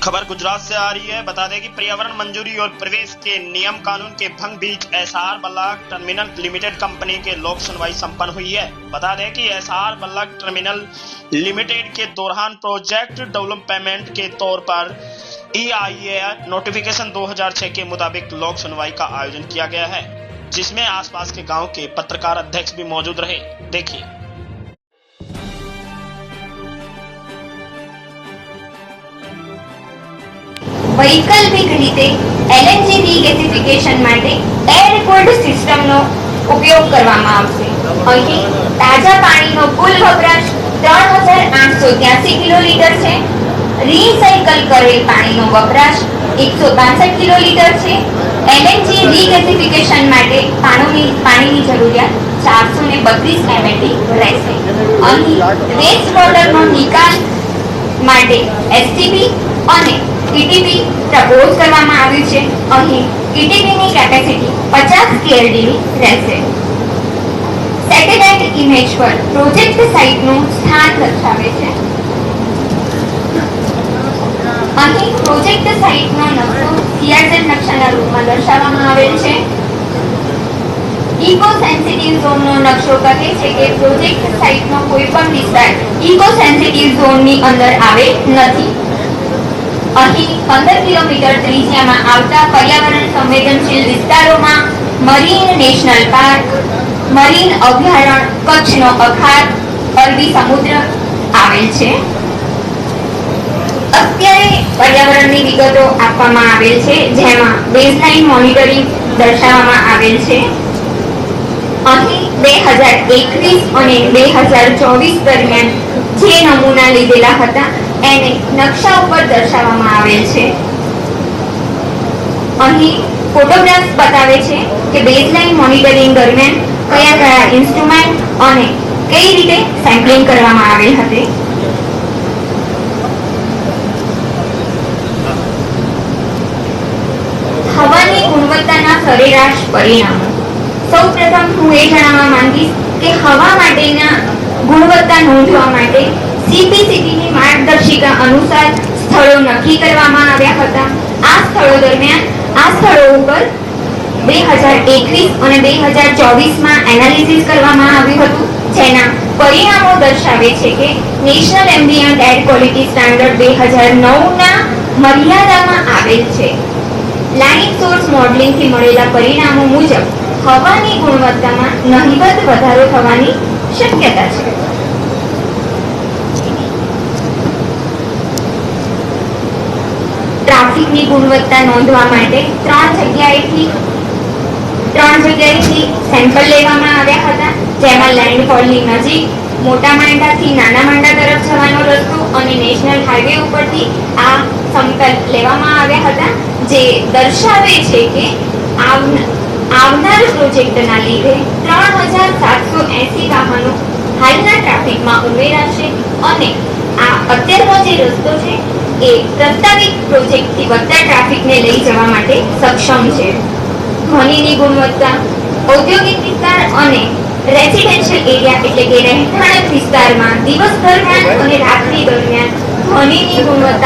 खबर गुजरात से आ रही है। बता दें कि पर्यावरण मंजूरी और प्रवेश के नियम कानून के भंग बीच SR Ballabh terminal limited company के लोक सुनवाई संपन्न हुई है। बता दें कि एसआर बल्लभ टर्मिनल लिमिटेड के दौरान प्रोजेक्ट डेवलपमेंट के तौर पर EIA नोटिफिकेशन 2006 के मुताबिक लोक सुनवाई का आयोजन किया गया है, जिसमें आसपास के गांव के पत्रकार अध्यक्ष भी मौजूद रहे। देखिए। વૈકલ્પિક રીતે LNG રીગેસિફિકેશન માટે એર કૂલ્ડ સિસ્ટમનો ઉપયોગ કરવામાં આવશે। અહીં તાજા પાણીનો કુલ વપરાશ 3883 કિલોલીટર છે। રીસાયકલ કરેલ પાણીનો વપરાશ 162 કિલોલીટર છે। LNG રીગેસિફિકેશન માટે પાણીની જરૂરિયાત 432 MLD રહેશે। અહીં વેસ્ટ વોટરનો નિકાલ માટે STP અને ETP પ્રપોઝ કરવામાં આવ્યું છે। અહીં ETP ની કેપેસિટી 50 KLD ની રહેશે। સેટેલાઇટ ઇમેજ પર પ્રોજેક્ટ સાઇટનું સ્થાન દર્શાવે છે। અહીં પ્રોજેક્ટ સાઇટનો નકશો CRZ નકશાના રૂપમાં દર્શાવવામાં આવેલ છે। ઇકો સેન્સિટિવ ઝોનનો નકશો કહે છે કે પ્રોજેક્ટ સાઇટનો કોઈપણ વિસ્તાર ઇકો સેન્સિટિવ ઝોનની અંદર આવેલ નથી। અહીં 15 કિલોમીટર ત્રિજ્યામાં આવતા પર્યાવરણ સંવેદનશીલ વિસ્તારોમાં મરીન નેશનલ પાર્ક, મરીન અભયારણ્ય, કચ્છનો અખાત, અરબી સમુદ્ર આવેલ છે। અત્યારે પર્યાવરણની વિગતો આપવામાં આવેલ છે, જેમાં બેઝલાઇન મોનિટરિંગ દર્શાવવામાં આવેલ છે। અહીં 2021 અને 2024 દરમિયાન જે નમૂના લીધેલા હતા એને નકશા ઉપર દર્શાવવામાં આવેલ છે। અહીં ફોટોગ્રાફ્સ બતાવે છે કે બેઝલાઇન મોનિટરિંગ દરમિયાન કયા કયા ઇન્સ્ટ્રુમેન્ટ અને કઈ રીતે સેમ્પલિંગ કરવામાં આવેલ હતી। હવાની ગુણવત્તાના સરેરાશ પરિણામો। સૌપ્રથમ હું એ જણાવવા માંગીશ કે હવા માટેના ગુણવત્તા નોંધવા માટે CPCBની માર્ગદર્શિકા અનુસાર સ્થળો નક્કી કરવામાં આવ્યા હતા। આ સ્થળો દરમિયાન આ સ્થળો ઉપર 2021 અને 2024 માં એનાલિસિસ કરવામાં આવ્યું હતું, જેના પરિણામો દર્શાવે છે કે national ambient air quality standard 2009ના મર્યાદામાં આવેલ છે। લાઇન સોર્સ મોડેલિંગથી મળેલા પરિણામો મુજબ હવાની ગુણવત્તામાં નહિવત વધારો થવાની શક્યતા છે। ટ્રાફિકની ગુણવત્તા નોંધવા માટે ત્રણ જગ્યાએથી સેમ્પલ લેવામાં આવ્યા હતા, જેમાં લેન્ડફોલની નજીક મોટા માંડાથી નાના માંડા તરફ જવાનો રસ્તો અને નેશનલ હાઈવે ઉપરથી આ સેમ્પલ લેવામાં આવ્યા હતા, જે દર્શાવે છે કે આવનાર પ્રોજેક્ટના લીધે 3780 વાહનો હાલના ટ્રાફિકમાં ઉમેરાશે અને આ અત્યારનો જે રસ્તો છે એ પ્રસ્તાવિત પ્રોજેક્ટથી વધતા ટ્રાફિકને લઈ જવા માટે સક્ષમ છે। ધ્વનિની ગુણવત્તા ઔદ્યોગિક વિસ્તાર અને રેસિડેન્શિયલ એરિયા એટલે કે રહેઠાણ વિસ્તારમાં દિવસ દરમિયાન અને રાત્રિ દરમિયાન ધ્વનિની ગુણવત્તા